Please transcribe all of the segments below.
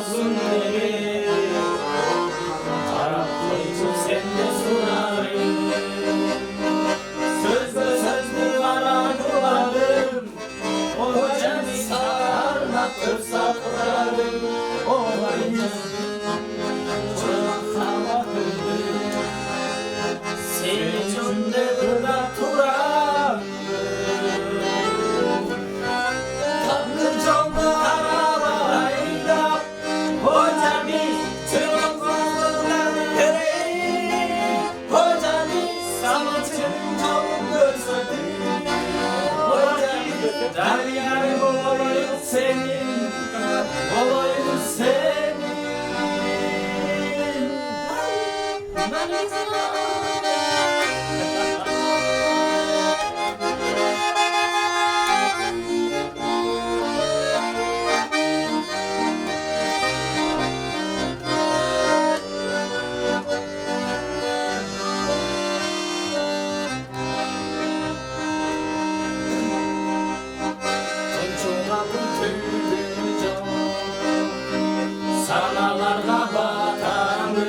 olsun beni. Araklıydım sende sunarım. Sözlü arakladım. Hocamı sarmaktır saklarım. Olayım çok havalıdır. Seni cümle burada turar. Tatlı canlı arabayla hocamı çırpmalarını göreyim. Hocamı sanatın çok özledim. Hocamı derler olayım senin, olayım senin. Sanalarda batandı,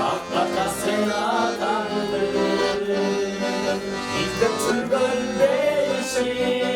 Akbata senatandı, İzle tırgın değişir.